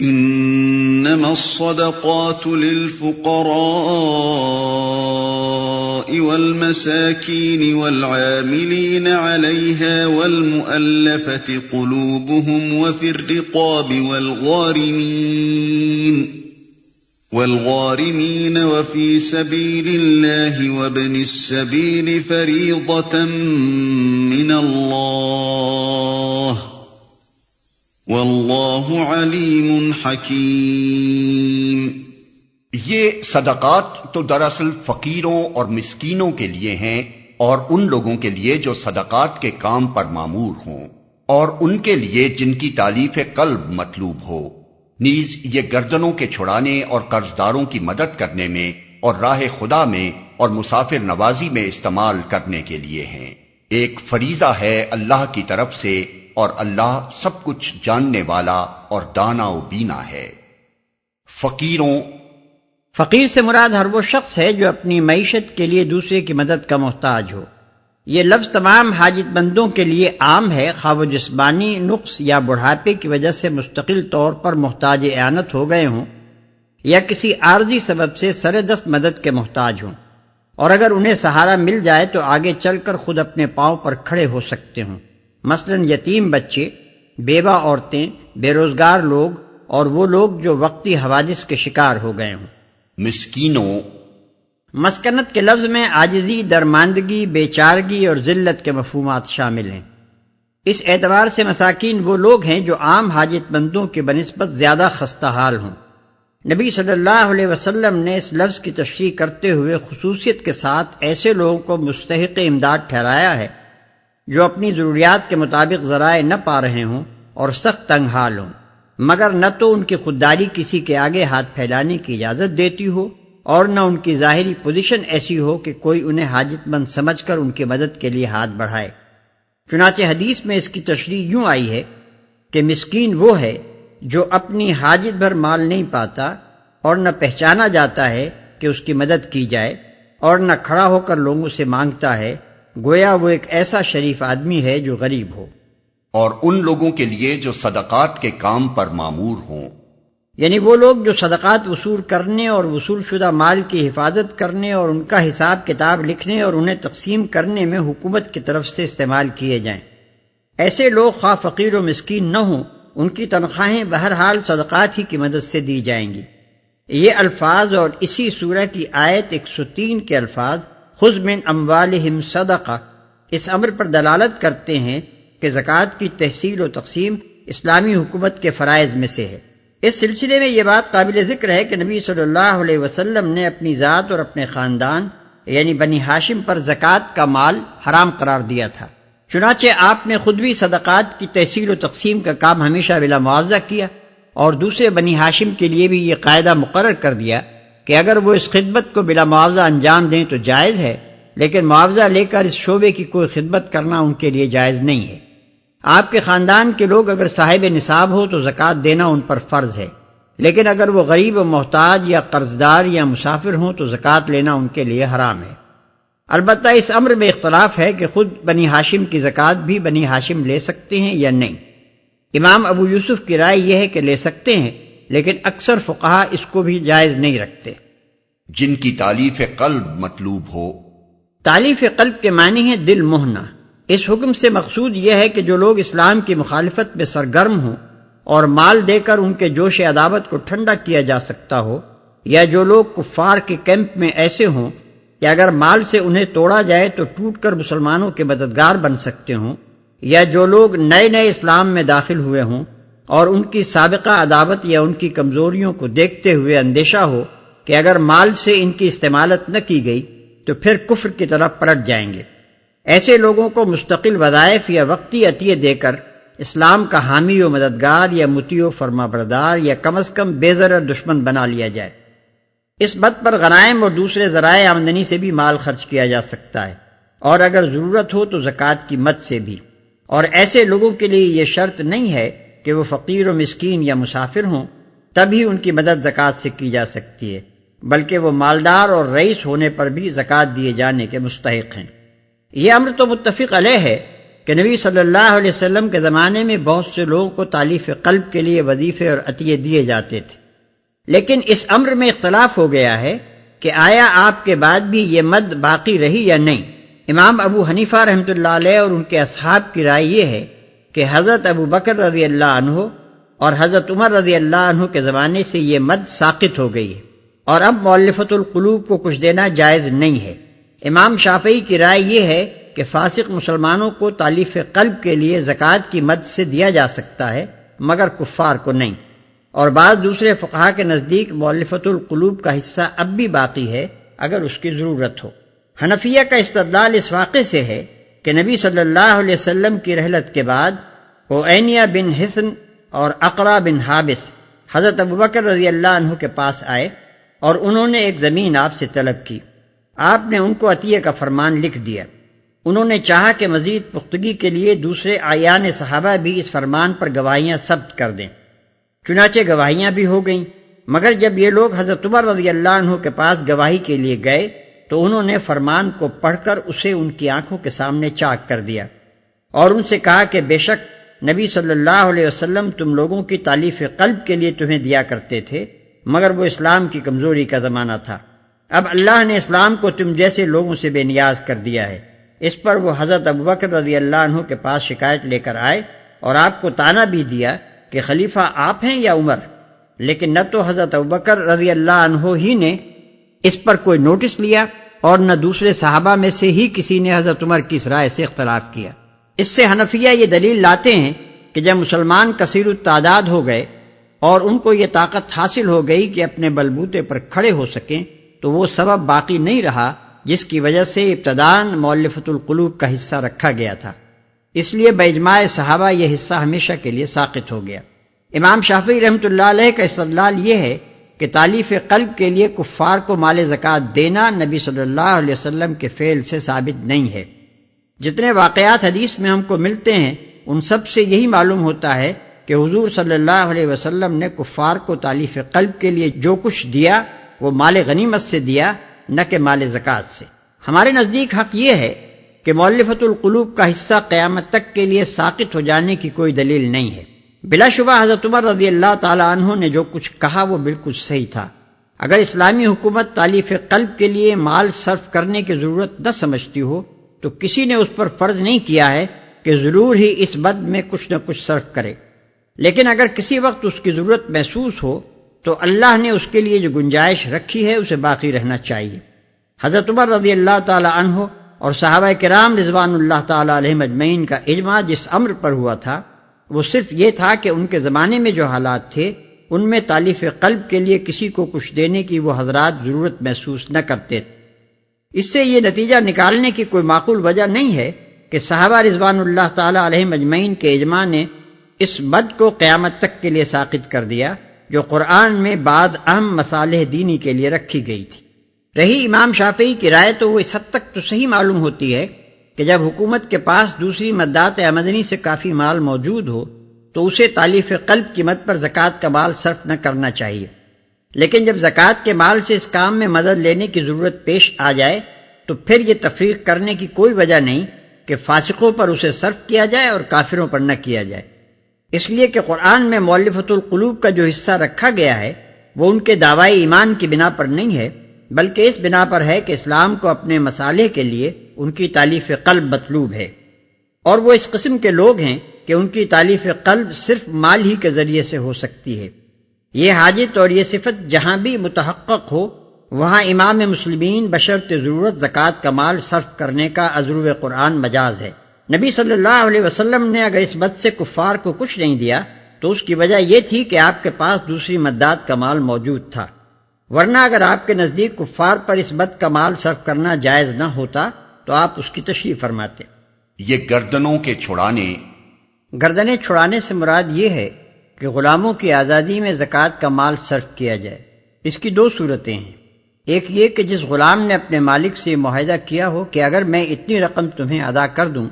انما الصدقات للفقراء والمساكين والعاملين عليها والمؤلفة قلوبهم وفي الرقاب والغارمين وفي سبيل الله وابن السبيل فريضة من الله واللہ علیم حکیم۔ یہ صدقات تو دراصل فقیروں اور مسکینوں کے لیے ہیں، اور ان لوگوں کے لیے جو صدقات کے کام پر مامور ہوں، اور ان کے لیے جن کی تالیف قلب مطلوب ہو، نیز یہ گردنوں کے چھڑانے اور قرضداروں کی مدد کرنے میں اور راہ خدا میں اور مسافر نوازی میں استعمال کرنے کے لیے ہیں۔ ایک فریضہ ہے اللہ کی طرف سے، اور اللہ سب کچھ جاننے والا اور دانا و بینا ہے۔ فقیر سے مراد ہر وہ شخص ہے جو اپنی معیشت کے لیے دوسرے کی مدد کا محتاج ہو۔ یہ لفظ تمام حاجت مندوں کے لیے عام ہے، خواہ وہ جسمانی نقص یا بڑھاپے کی وجہ سے مستقل طور پر محتاج اعانت ہو گئے ہوں، یا کسی عارضی سبب سے سر دست مدد کے محتاج ہوں، اور اگر انہیں سہارا مل جائے تو آگے چل کر خود اپنے پاؤں پر کھڑے ہو سکتے ہوں، مثلا یتیم بچے، بیوہ عورتیں، بے روزگار لوگ، اور وہ لوگ جو وقتی حوادث کے شکار ہو گئے ہوں۔ مسکنت کے لفظ میں عاجزی، درماندگی، بیچارگی اور ذلت کے مفہومات شامل ہیں۔ اس اعتبار سے مساکین وہ لوگ ہیں جو عام حاجت مندوں کے بنسبت زیادہ خستہ حال ہوں۔ نبی صلی اللہ علیہ وسلم نے اس لفظ کی تشریح کرتے ہوئے خصوصیت کے ساتھ ایسے لوگوں کو مستحق امداد ٹھہرایا ہے جو اپنی ضروریات کے مطابق ذرائع نہ پا رہے ہوں اور سخت تنگ حال ہوں، مگر نہ تو ان کی خودداری کسی کے آگے ہاتھ پھیلانے کی اجازت دیتی ہو، اور نہ ان کی ظاہری پوزیشن ایسی ہو کہ کوئی انہیں حاجت مند سمجھ کر ان کی مدد کے لیے ہاتھ بڑھائے۔ چنانچہ حدیث میں اس کی تشریح یوں آئی ہے کہ مسکین وہ ہے جو اپنی حاجت بھر مال نہیں پاتا، اور نہ پہچانا جاتا ہے کہ اس کی مدد کی جائے، اور نہ کھڑا ہو کر لوگوں سے مانگتا ہے، گویا وہ ایک ایسا شریف آدمی ہے جو غریب ہو۔ اور ان لوگوں کے لیے جو صدقات کے کام پر مامور ہوں، یعنی وہ لوگ جو صدقات وصول کرنے اور وصول شدہ مال کی حفاظت کرنے اور ان کا حساب کتاب لکھنے اور انہیں تقسیم کرنے میں حکومت کی طرف سے استعمال کیے جائیں۔ ایسے لوگ خواہ فقیر و مسکین نہ ہوں، ان کی تنخواہیں بہرحال صدقات ہی کی مدد سے دی جائیں گی۔ یہ الفاظ اور اسی سورہ کی آیت 103 کے الفاظ خذ من اموالہم صدقہ اس امر پر دلالت کرتے ہیں کہ زکوٰۃ کی تحصیل و تقسیم اسلامی حکومت کے فرائض میں سے ہے۔ اس سلسلے میں یہ بات قابل ذکر ہے کہ نبی صلی اللہ علیہ وسلم نے اپنی ذات اور اپنے خاندان یعنی بنی ہاشم پر زکوٰۃ کا مال حرام قرار دیا تھا، چنانچہ آپ نے خود بھی صدقات کی تحصیل و تقسیم کا کام ہمیشہ بلا معاوضہ کیا، اور دوسرے بنی ہاشم کے لیے بھی یہ قاعدہ مقرر کر دیا کہ اگر وہ اس خدمت کو بلا معاوضہ انجام دیں تو جائز ہے، لیکن معاوضہ لے کر اس شعبے کی کوئی خدمت کرنا ان کے لیے جائز نہیں ہے۔ آپ کے خاندان کے لوگ اگر صاحب نصاب ہو تو زکوٰۃ دینا ان پر فرض ہے، لیکن اگر وہ غریب و محتاج یا قرضدار یا مسافر ہوں تو زکوٰۃ لینا ان کے لیے حرام ہے۔ البتہ اس امر میں اختلاف ہے کہ خود بنی ہاشم کی زکوٰۃ بھی بنی ہاشم لے سکتے ہیں یا نہیں۔ امام ابو یوسف کی رائے یہ ہے کہ لے سکتے ہیں، لیکن اکثر فقہا اس کو بھی جائز نہیں رکھتے۔ جن کی تالیف قلب مطلوب ہو، تالیف قلب کے معنی ہے دل موہنا۔ اس حکم سے مقصود یہ ہے کہ جو لوگ اسلام کی مخالفت میں سرگرم ہوں اور مال دے کر ان کے جوش عداوت کو ٹھنڈا کیا جا سکتا ہو، یا جو لوگ کفار کے کیمپ میں ایسے ہوں کہ اگر مال سے انہیں توڑا جائے تو ٹوٹ کر مسلمانوں کے مددگار بن سکتے ہوں، یا جو لوگ نئے نئے اسلام میں داخل ہوئے ہوں اور ان کی سابقہ عداوت یا ان کی کمزوریوں کو دیکھتے ہوئے اندیشہ ہو کہ اگر مال سے ان کی استعمالت نہ کی گئی تو پھر کفر کی طرف پلٹ جائیں گے، ایسے لوگوں کو مستقل وظائف یا وقتی عطیے دے کر اسلام کا حامی و مددگار یا مطیع و فرما بردار یا کم از کم بے ضرر دشمن بنا لیا جائے۔ اس بت پر غنائم اور دوسرے ذرائع آمدنی سے بھی مال خرچ کیا جا سکتا ہے، اور اگر ضرورت ہو تو زکوٰۃ کی مد سے بھی، اور ایسے لوگوں کے لیے یہ شرط نہیں ہے کہ وہ فقیر و مسکین یا مسافر ہوں تبھی ان کی مدد زکوٰۃ سے کی جا سکتی ہے، بلکہ وہ مالدار اور رئیس ہونے پر بھی زکوٰۃ دیے جانے کے مستحق ہیں۔ یہ امر تو متفق علیہ ہے کہ نبی صلی اللہ علیہ وسلم کے زمانے میں بہت سے لوگوں کو تالیف قلب کے لیے وظیفے اور عطیے دیے جاتے تھے، لیکن اس امر میں اختلاف ہو گیا ہے کہ آیا آپ کے بعد بھی یہ مد باقی رہی یا نہیں۔ امام ابو حنیفہ رحمۃ اللہ علیہ اور ان کے اصحاب کی رائے یہ ہے کہ حضرت ابو بکر رضی اللہ عنہ اور حضرت عمر رضی اللہ عنہ کے زمانے سے یہ مد ساقط ہو گئی ہے اور اب مؤلفۃ القلوب کو کچھ دینا جائز نہیں ہے۔ امام شافعی کی رائے یہ ہے کہ فاسق مسلمانوں کو تالیف قلب کے لیے زکوٰۃ کی مد سے دیا جا سکتا ہے مگر کفار کو نہیں، اور بعض دوسرے فقہا کے نزدیک مؤلفۃ القلوب کا حصہ اب بھی باقی ہے اگر اس کی ضرورت ہو۔ حنفیہ کا استدلال اس واقعے سے ہے کہ نبی صلی اللہ علیہ وسلم کی رحلت کے بعد اوینیہ بن حصن اور اقرا بن حابس حضرت ابوبکر رضی اللہ عنہ کے پاس آئے اور انہوں نے ایک زمین آپ سے طلب کی۔ آپ نے ان کو عطیہ کا فرمان لکھ دیا۔ انہوں نے چاہا کہ مزید پختگی کے لیے دوسرے اعیان صحابہ بھی اس فرمان پر گواہیاں ثبت کر دیں۔ چنانچہ گواہیاں بھی ہو گئیں، مگر جب یہ لوگ حضرت عمر رضی اللہ عنہ کے پاس گواہی کے لیے گئے تو انہوں نے فرمان کو پڑھ کر اسے ان کی آنکھوں کے سامنے چاک کر دیا اور ان سے کہا کہ بے شک نبی صلی اللہ علیہ وسلم تم لوگوں کی تالیف قلب کے لیے تمہیں دیا کرتے تھے، مگر وہ اسلام کی کمزوری کا زمانہ تھا۔ اب اللہ نے اسلام کو تم جیسے لوگوں سے بے نیاز کر دیا ہے۔ اس پر وہ حضرت ابوبکر رضی اللہ عنہ کے پاس شکایت لے کر آئے اور آپ کو طعنہ بھی دیا کہ خلیفہ آپ ہیں یا عمر، لیکن نہ تو حضرت ابوبکر رضی اللہ عنہ ہی نے اس پر کوئی نوٹس لیا اور نہ دوسرے صحابہ میں سے ہی کسی نے حضرت عمر کی اس رائے سے اختلاف کیا۔ اس سے حنفیہ یہ دلیل لاتے ہیں کہ جب مسلمان کثیر التعداد ہو گئے اور ان کو یہ طاقت حاصل ہو گئی کہ اپنے بلبوتے پر کھڑے ہو سکیں تو وہ سبب باقی نہیں رہا جس کی وجہ سے ابتداً مؤلفۃ القلوب کا حصہ رکھا گیا تھا، اس لیے باجماع صحابہ یہ حصہ ہمیشہ کے لیے ساقط ہو گیا۔ امام شافعی رحمۃ اللہ علیہ کا استدلال یہ ہے کہ تالیف قلب کے لیے کفار کو مال زکوٰۃ دینا نبی صلی اللہ علیہ وسلم کے فعل سے ثابت نہیں ہے۔ جتنے واقعات حدیث میں ہم کو ملتے ہیں ان سب سے یہی معلوم ہوتا ہے کہ حضور صلی اللہ علیہ وسلم نے کفار کو تالیف قلب کے لیے جو کچھ دیا وہ مال غنیمت سے دیا، نہ کہ مال زکوٰۃ سے۔ ہمارے نزدیک حق یہ ہے کہ مؤلفۃ القلوب کا حصہ قیامت تک کے لیے ساقط ہو جانے کی کوئی دلیل نہیں ہے۔ بلا شبہ حضرت عمر رضی اللہ تعالی عنہ نے جو کچھ کہا وہ بالکل صحیح تھا۔ اگر اسلامی حکومت تالیف قلب کے لیے مال صرف کرنے کی ضرورت نہ سمجھتی ہو تو کسی نے اس پر فرض نہیں کیا ہے کہ ضرور ہی اس بد میں کچھ نہ کچھ صرف کرے، لیکن اگر کسی وقت اس کی ضرورت محسوس ہو تو اللہ نے اس کے لیے جو گنجائش رکھی ہے اسے باقی رہنا چاہیے۔ حضرت عمر رضی اللہ تعالی عنہ اور صحابہ کرام رضوان اللہ تعالی علیہم اجمعین کا اجماع جس امر پر ہوا تھا وہ صرف یہ تھا کہ ان کے زمانے میں جو حالات تھے ان میں تالیف قلب کے لیے کسی کو کچھ دینے کی وہ حضرات ضرورت محسوس نہ کرتے۔ اس سے یہ نتیجہ نکالنے کی کوئی معقول وجہ نہیں ہے کہ صحابہ رضوان اللہ تعالی علیہم اجمعین کے اجماع نے اس بد کو قیامت تک کے لیے ساقط کر دیا جو قرآن میں بعض اہم مصالح دینی کے لیے رکھی گئی تھی۔ رہی امام شافعی کی رائے تو وہ اس حد تک تو صحیح معلوم ہوتی ہے کہ جب حکومت کے پاس دوسری مدات آمدنی سے کافی مال موجود ہو تو اسے تالیف قلب کی مد پر زکوٰۃ کا مال صرف نہ کرنا چاہیے، لیکن جب زکوٰۃ کے مال سے اس کام میں مدد لینے کی ضرورت پیش آ جائے تو پھر یہ تفریق کرنے کی کوئی وجہ نہیں کہ فاسقوں پر اسے صرف کیا جائے اور کافروں پر نہ کیا جائے، اس لیے کہ قرآن میں مؤلفۃ القلوب کا جو حصہ رکھا گیا ہے وہ ان کے دعوی ایمان کی بنا پر نہیں ہے بلکہ اس بنا پر ہے کہ اسلام کو اپنے مصالح کے لیے ان کی تالیف قلب مطلوب ہے، اور وہ اس قسم کے لوگ ہیں کہ ان کی تالیف قلب صرف مال ہی کے ذریعے سے ہو سکتی ہے۔ یہ حاجت اور یہ صفت جہاں بھی متحقق ہو وہاں امام مسلمین بشرط ضرورت زکوٰۃ کا مال صرف کرنے کا عذر قرآن مجاز ہے۔ نبی صلی اللہ علیہ وسلم نے اگر اس بد سے کفار کو کچھ نہیں دیا تو اس کی وجہ یہ تھی کہ آپ کے پاس دوسری مدات کا مال موجود تھا، ورنہ اگر آپ کے نزدیک کفار پر اس بد کا مال صرف کرنا جائز نہ ہوتا تو آپ اس کی تشریح فرماتے۔ یہ گردنوں کے چھڑانے، گردنیں چھڑانے سے مراد یہ ہے کہ غلاموں کی آزادی میں زکوٰۃ کا مال صرف کیا جائے۔ اس کی دو صورتیں ہیں، ایک یہ کہ جس غلام نے اپنے مالک سے معاہدہ کیا ہو کہ اگر میں اتنی رقم تمہیں ادا کر دوں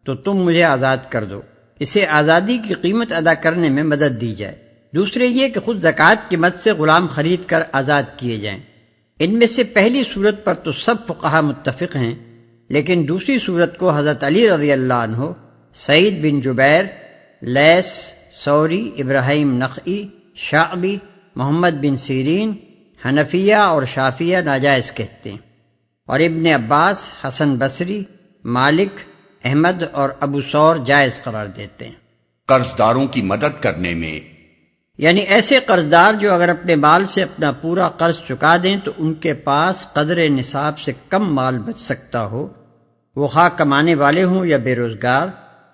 تو تم مجھے آزاد کر دو، اسے آزادی کی قیمت ادا کرنے میں مدد دی جائے۔ دوسرے یہ کہ خود زکوٰۃ کی مد سے غلام خرید کر آزاد کیے جائیں۔ ان میں سے پہلی صورت پر تو سب فقہا متفق ہیں، لیکن دوسری صورت کو حضرت علی رضی اللہ عنہ سعید بن جبیر، لیث، ثوری، ابراہیم نخعی، شعبی، محمد بن سیرین، حنفیہ اور شافعیہ ناجائز کہتے ہیں، اور ابن عباس، حسن بصری، مالک، احمد اور ابو ثور جائز قرار دیتے ہیں۔ قرضداروں کی مدد کرنے میں، یعنی ایسے قرضدار جو اگر اپنے مال سے اپنا پورا قرض چکا دیں تو ان کے پاس قدر نصاب سے کم مال بچ سکتا ہو، وہ خواہ کمانے والے ہوں یا بے روزگار،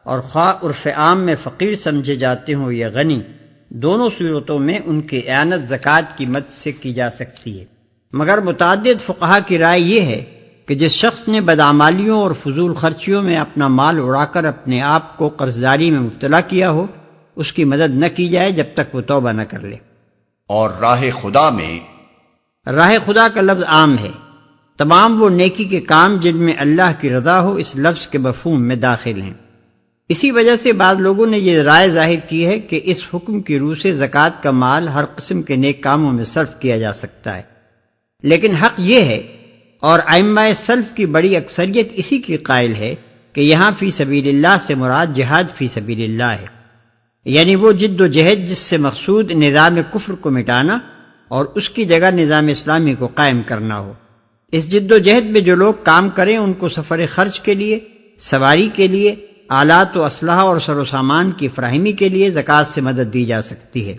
اور خواہ عرف عام میں فقیر سمجھے جاتے ہوں یا غنی، دونوں صورتوں میں ان کی اعانت زکوٰۃ کی مد سے کی جا سکتی ہے۔ مگر متعدد فقہا کی رائے یہ ہے کہ جس شخص نے بدعمالیوں اور فضول خرچیوں میں اپنا مال اڑا کر اپنے آپ کو قرضداری میں مبتلا کیا ہو، اس کی مدد نہ کی جائے جب تک وہ توبہ نہ کر لے۔ اور راہ خدا میں، راہ خدا کا لفظ عام ہے، تمام وہ نیکی کے کام جن میں اللہ کی رضا ہو اس لفظ کے مفہوم میں داخل ہیں۔ اسی وجہ سے بعض لوگوں نے یہ رائے ظاہر کی ہے کہ اس حکم کی روح سے زکوٰۃ کا مال ہر قسم کے نیک کاموں میں صرف کیا جا سکتا ہے، لیکن حق یہ ہے، اور ائمہ سلف کی بڑی اکثریت اسی کی قائل ہے، کہ یہاں فی سبیل اللہ سے مراد جہاد فی سبیل اللہ ہے، یعنی وہ جد و جہد جس سے مقصود نظام کفر کو مٹانا اور اس کی جگہ نظام اسلامی کو قائم کرنا ہو۔ اس جد و جہد میں جو لوگ کام کریں ان کو سفر خرچ کے لیے، سواری کے لیے، آلات و اسلحہ اور سر و سامان کی فراہمی کے لیے زکوٰۃ سے مدد دی جا سکتی ہے،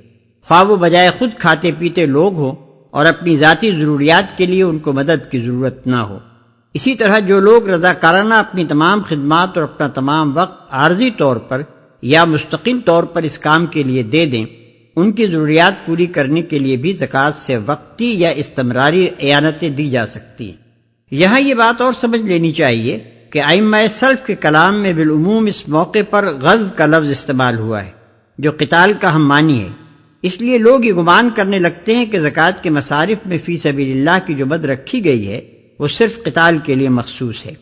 خواہ وہ بجائے خود کھاتے پیتے لوگ ہوں اور اپنی ذاتی ضروریات کے لیے ان کو مدد کی ضرورت نہ ہو۔ اسی طرح جو لوگ رضاکارانہ اپنی تمام خدمات اور اپنا تمام وقت عارضی طور پر یا مستقل طور پر اس کام کے لیے دے دیں، ان کی ضروریات پوری کرنے کے لیے بھی زکوٰۃ سے وقتی یا استمراری اعانتیں دی جا سکتی ہیں۔ یہاں یہ بات اور سمجھ لینی چاہیے کہ ائمہ سلف کے کلام میں بالعموم اس موقع پر غزو کا لفظ استعمال ہوا ہے، جو قتال کا ہم معنی ہے۔ اس لیے لوگ یہ گمان کرنے لگتے ہیں کہ زکوٰۃ کے مصارف میں فی سبیل اللہ کی جو مد رکھی گئی ہے وہ صرف قتال کے لیے مخصوص ہے،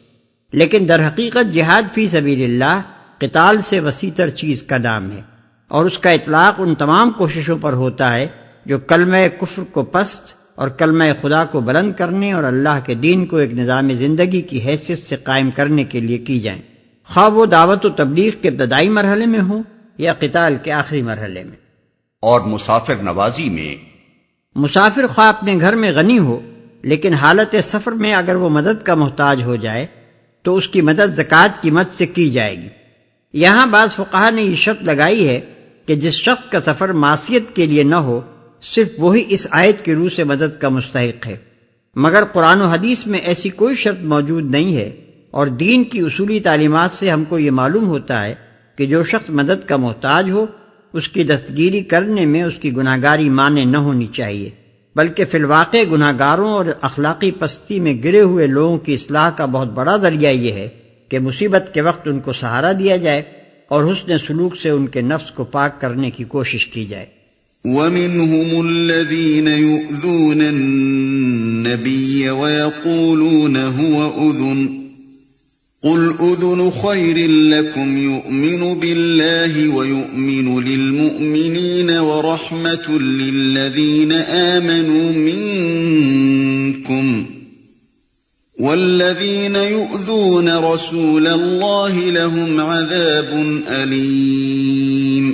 لیکن در حقیقت جہاد فی سبیل اللہ قتال سے وسیع تر چیز کا نام ہے، اور اس کا اطلاق ان تمام کوششوں پر ہوتا ہے جو کلمہ کفر کو پست اور کلمہ خدا کو بلند کرنے اور اللہ کے دین کو ایک نظام زندگی کی حیثیت سے قائم کرنے کے لیے کی جائیں، خواہ وہ دعوت و تبلیغ کے ابتدائی مرحلے میں ہوں یا قتال کے آخری مرحلے میں۔ اور مسافر نوازی میں، مسافر خواہ اپنے گھر میں غنی ہو لیکن حالت سفر میں اگر وہ مدد کا محتاج ہو جائے تو اس کی مدد زکوٰۃ کی مد سے کی جائے گی۔ یہاں بعض فقہا نے یہ شرط لگائی ہے کہ جس شخص کا سفر معصیت کے لیے نہ ہو صرف وہی اس آیت کی روح سے مدد کا مستحق ہے، مگر قرآن و حدیث میں ایسی کوئی شرط موجود نہیں ہے، اور دین کی اصولی تعلیمات سے ہم کو یہ معلوم ہوتا ہے کہ جو شخص مدد کا محتاج ہو اس کی دستگیری کرنے میں اس کی گناہگاری مانے نہ ہونی چاہیے، بلکہ فی الواقع گناہگاروں اور اخلاقی پستی میں گرے ہوئے لوگوں کی اصلاح کا بہت بڑا ذریعہ یہ ہے کہ مصیبت کے وقت ان کو سہارا دیا جائے اور حسن سلوک سے ان کے نفس کو پاک کرنے کی کوشش کی جائے۔ وَمِنْهُمُ الَّذِينَ يُؤْذُونَ النَّبِيَّ وَيَقُولُونَ هُوَ أُذُنٌ قُلْ أُذُنُ خَيْرٍ لَكُمْ يُؤْمِنُ بِاللَّهِ وَيُؤْمِنُ لِلْمُؤْمِنِينَ وَرَحْمَةٌ لِلَّذِينَ آمَنُوا مِنْكُمْ وَالَّذِينَ يُؤْذُونَ رَسُولَ اللَّهِ لَهُمْ عَذَابٌ أَلِيمٌ۔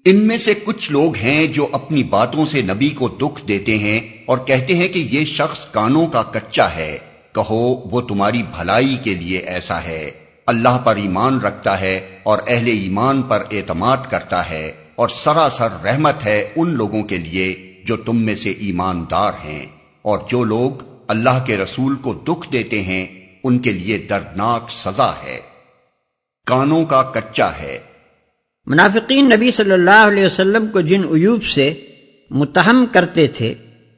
ان میں سے کچھ لوگ ہیں جو اپنی باتوں سے نبی کو دکھ دیتے ہیں اور کہتے ہیں کہ یہ شخص کانوں کا کچا ہے۔ کہو وہ تمہاری بھلائی کے لیے ایسا ہے، اللہ پر ایمان رکھتا ہے اور اہل ایمان پر اعتماد کرتا ہے، اور سراسر رحمت ہے ان لوگوں کے لیے جو تم میں سے ایماندار ہیں، اور جو لوگ اللہ کے رسول کو دکھ دیتے ہیں ان کے لیے دردناک سزا ہے۔ کانوں کا کچا ہے۔ منافقین نبی صلی اللہ علیہ وسلم کو جن عیوب سے متہم کرتے تھے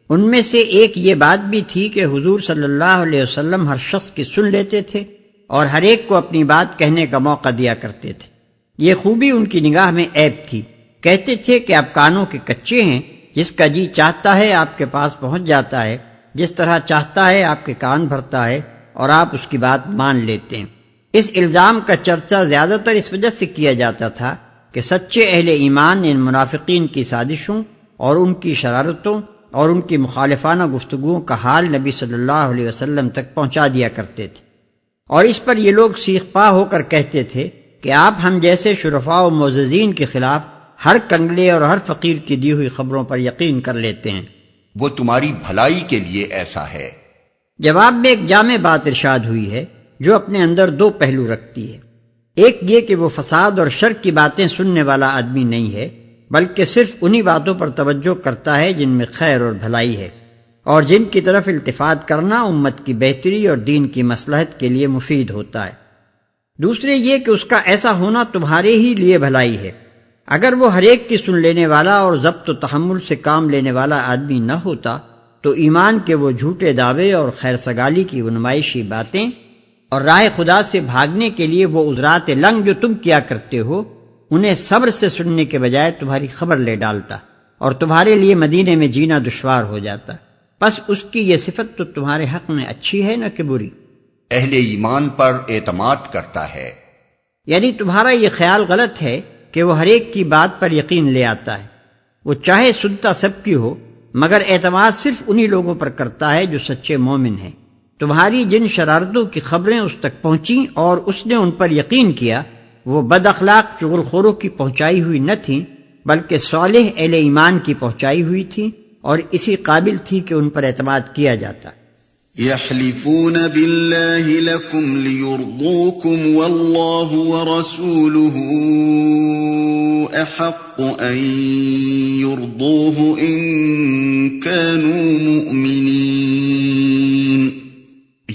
ان میں سے ایک یہ بات بھی تھی کہ حضور صلی اللہ علیہ وسلم ہر شخص کی سن لیتے تھے اور ہر ایک کو اپنی بات کہنے کا موقع دیا کرتے تھے۔ یہ خوبی ان کی نگاہ میں عیب تھی۔ کہتے تھے کہ آپ کانوں کے کچے ہیں، جس کا جی چاہتا ہے آپ کے پاس پہنچ جاتا ہے، جس طرح چاہتا ہے آپ کے کان بھرتا ہے اور آپ اس کی بات مان لیتے ہیں۔ اس الزام کا چرچا زیادہ تر اس وجہ سے کیا جاتا تھا کہ سچے اہل ایمان ان منافقین کی سازشوں اور ان کی شرارتوں اور ان کی مخالفانہ گفتگوؤں کا حال نبی صلی اللہ علیہ وسلم تک پہنچا دیا کرتے تھے، اور اس پر یہ لوگ سیخ پا ہو کر کہتے تھے کہ آپ ہم جیسے شرفاء و معززین کے خلاف ہر کنگلے اور ہر فقیر کی دی ہوئی خبروں پر یقین کر لیتے ہیں۔ وہ تمہاری بھلائی کے لیے ایسا ہے۔ جواب میں ایک جامع بات ارشاد ہوئی ہے جو اپنے اندر دو پہلو رکھتی ہے۔ ایک یہ کہ وہ فساد اور شر کی باتیں سننے والا آدمی نہیں ہے، بلکہ صرف انہی باتوں پر توجہ کرتا ہے جن میں خیر اور بھلائی ہے، اور جن کی طرف التفات کرنا امت کی بہتری اور دین کی مصلحت کے لیے مفید ہوتا ہے۔ دوسرے یہ کہ اس کا ایسا ہونا تمہارے ہی لیے بھلائی ہے۔ اگر وہ ہر ایک کی سن لینے والا اور ضبط و تحمل سے کام لینے والا آدمی نہ ہوتا تو ایمان کے وہ جھوٹے دعوے اور خیر سگالی کی وہ نمائشی باتیں اور راہ خدا سے بھاگنے کے لیے وہ عذرات لنگ جو تم کیا کرتے ہو، انہیں صبر سے سننے کے بجائے تمہاری خبر لے ڈالتا اور تمہارے لیے مدینے میں جینا دشوار ہو جاتا۔ بس اس کی یہ صفت تو تمہارے حق میں اچھی ہے نہ کہ بری۔ اہل ایمان پر اعتماد کرتا ہے، یعنی تمہارا یہ خیال غلط ہے کہ وہ ہر ایک کی بات پر یقین لے آتا ہے۔ وہ چاہے سنتا سب کی ہو، مگر اعتماد صرف انہی لوگوں پر کرتا ہے جو سچے مومن ہیں۔ تمہاری جن شرارتوں کی خبریں اس تک پہنچیں اور اس نے ان پر یقین کیا، وہ بد اخلاق چغل خوروں کی پہنچائی ہوئی نہ تھیں، بلکہ صالح اہل ایمان کی پہنچائی ہوئی تھیں، اور اسی قابل تھی کہ ان پر اعتماد کیا جاتا۔ يحلفون بالله لكم ليرضوكم والله ورسوله أحق أن يرضوه إن كانوا مؤمنين۔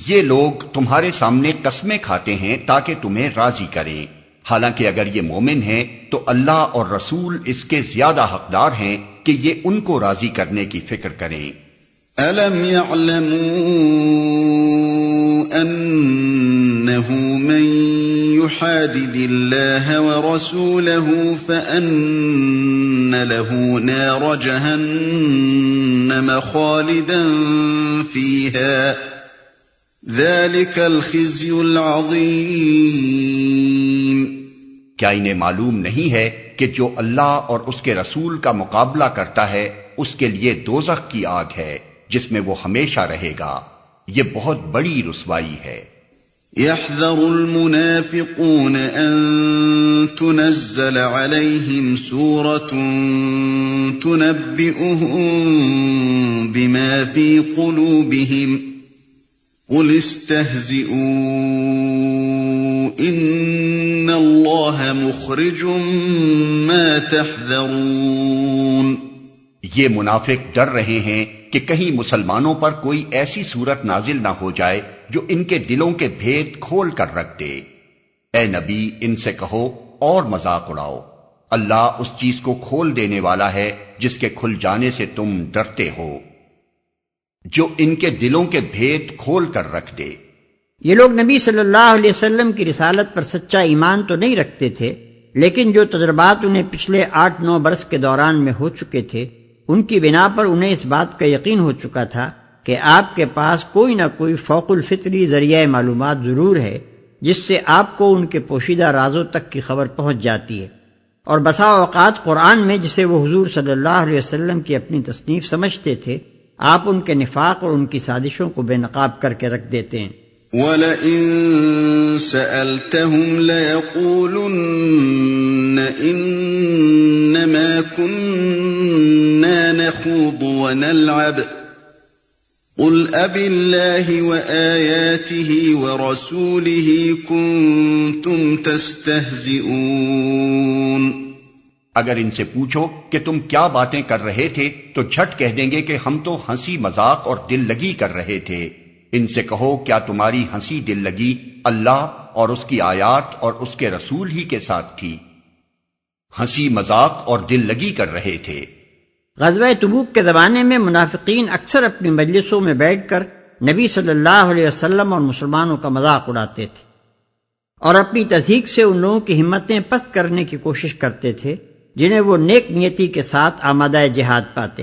یہ لوگ تمہارے سامنے قسمیں کھاتے ہیں تاکہ تمہیں راضی کریں، حالانکہ اگر یہ مومن ہیں تو اللہ اور رسول اس کے زیادہ حقدار ہیں کہ یہ ان کو راضی کرنے کی فکر کریں۔ أَلَمْ يَعْلَمُوا أَنَّهُ مَن يُحَادِدِ اللَّهَ وَرَسُولَهُ فَأَنَّ لَهُ نَارَ جَهَنَّمَ خَالِدًا فِيهَا ذَلِكَ الْخِزْيُ الْعَظِيمُ۔ کیا انہیں معلوم نہیں ہے کہ جو اللہ اور اس کے رسول کا مقابلہ کرتا ہے اس کے لیے دوزخ کی آگ ہے جس میں وہ ہمیشہ رہے گا، یہ بہت بڑی رسوائی ہے۔ يَحْذَرُ الْمُنَافِقُونَ أَن تُنَزَّلَ عَلَيْهِمْ سُورَةٌ تُنَبِّئُهُم بِمَا فِي قُلُوبِهِمْ قُلِ اسْتَهْزِئُوا إِنَّ اللَّهَ مُخْرِجٌ مَا تَحْذَرُونَ۔ یہ منافق ڈر رہے ہیں کہ کہیں مسلمانوں پر کوئی ایسی صورت نازل نہ ہو جائے جو ان کے دلوں کے بھید کھول کر رکھ دے۔ اے نبی، ان سے کہو اور مذاق اڑاؤ، اللہ اس چیز کو کھول دینے والا ہے جس کے کھل جانے سے تم ڈرتے ہو، جو ان کے دلوں کے بھید کھول کر رکھ دے۔ یہ لوگ نبی صلی اللہ علیہ وسلم کی رسالت پر سچا ایمان تو نہیں رکھتے تھے، لیکن جو تجربات انہیں پچھلے 8-9 برس کے دوران میں ہو چکے تھے، ان کی بنا پر انہیں اس بات کا یقین ہو چکا تھا کہ آپ کے پاس کوئی نہ کوئی فوق الفطری ذریعہ معلومات ضرور ہے جس سے آپ کو ان کے پوشیدہ رازوں تک کی خبر پہنچ جاتی ہے، اور بسا اوقات قرآن میں جسے وہ حضور صلی اللہ علیہ وسلم کی اپنی تصنیف سمجھتے تھے، آپ ان کے نفاق اور ان کی سازشوں کو بے نقاب کر کے رکھ دیتے ہیں۔ وَلَئِن سَأَلْتَهُمْ لَيَقُولُنَّ إِنَّمَا كُنَّا نَخُوضُ وَنَلْعَبُ قُلْ أَبِاللَّهِ وَآيَاتِهِ وَرَسُولِهِ كُنتُمْ تَسْتَهْزِئُونَ۔ اگر ان سے پوچھو کہ تم کیا باتیں کر رہے تھے تو جھٹ کہہ دیں گے کہ ہم تو ہنسی مذاق اور دل لگی کر رہے تھے۔ ان سے کہو کیا تمہاری ہنسی دل لگی اللہ اور اس کی آیات اور اس کے رسول ہی کے ساتھ تھی؟ ہنسی مذاق اور دل لگی کر رہے تھے۔ غزوہ تبوک کے زمانے میں منافقین اکثر اپنی مجلسوں میں بیٹھ کر نبی صلی اللہ علیہ وسلم اور مسلمانوں کا مذاق اڑاتے تھے اور اپنی تضحیک سے ان لوگوں کی ہمتیں پست کرنے کی کوشش کرتے تھے جنہیں وہ نیک نیتی کے ساتھ آمادہ جہاد پاتے۔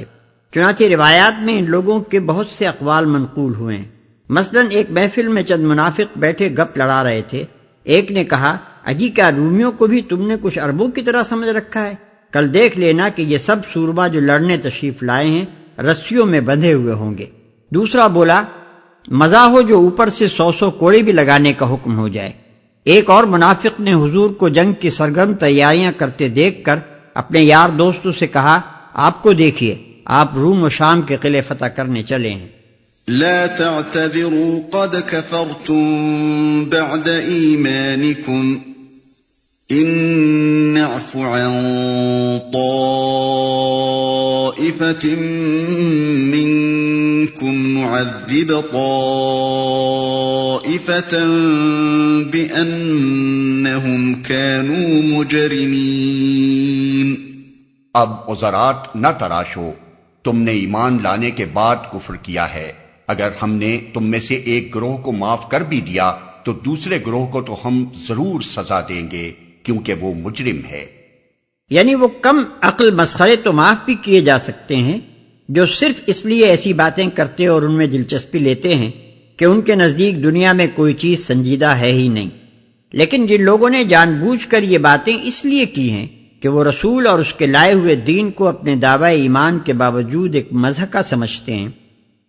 چنانچہ روایات میں ان لوگوں کے بہت سے اقوال منقول ہوئے ہیں۔ مثلا ایک محفل میں چند منافق بیٹھے گپ لڑا رہے تھے۔ ایک نے کہا، اجی کیا رومیوں کو بھی تم نے کچھ عربوں کی طرح سمجھ رکھا ہے؟ کل دیکھ لینا کہ یہ سب سورما جو لڑنے تشریف لائے ہیں رسیوں میں بندھے ہوئے ہوں گے۔ دوسرا بولا، مزہ ہو جو اوپر سے 100 کوڑے بھی لگانے کا حکم ہو جائے۔ ایک اور منافق نے حضور کو جنگ کی سرگرم تیاریاں کرتے دیکھ کر اپنے یار دوستوں سے کہا، آپ کو دیکھیے، آپ روم و شام کے قلعے فتح کرنے چلے ہیں۔ لا تعتذروا قد كفرتم بعد ایمانکم ان نعف عن طائفة منكم نعذب طائفة بأنهم كانوا مجرمين۔ اب عذرات نہ تراشو، تم نے ایمان لانے کے بعد کفر کیا ہے، اگر ہم نے تم میں سے ایک گروہ کو معاف کر بھی دیا تو دوسرے گروہ کو تو ہم ضرور سزا دیں گے کیونکہ وہ مجرم ہے۔ یعنی وہ کم عقل مسخرے تو معاف بھی کیے جا سکتے ہیں جو صرف اس لیے ایسی باتیں کرتے اور ان میں دلچسپی لیتے ہیں کہ ان کے نزدیک دنیا میں کوئی چیز سنجیدہ ہے ہی نہیں، لیکن جن لوگوں نے جان بوجھ کر یہ باتیں اس لیے کی ہیں کہ وہ رسول اور اس کے لائے ہوئے دین کو اپنے دعوی ایمان کے باوجود ایک مضحکہ سمجھتے ہیں،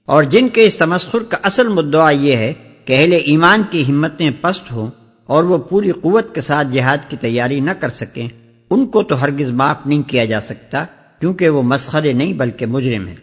اور جن کے اس تمسخر کا اصل مدعا یہ ہے کہ اہل ایمان کی ہمتیں پست ہوں اور وہ پوری قوت کے ساتھ جہاد کی تیاری نہ کر سکیں، ان کو تو ہرگز معاف نہیں کیا جا سکتا کیونکہ وہ مسخرے نہیں بلکہ مجرم ہیں۔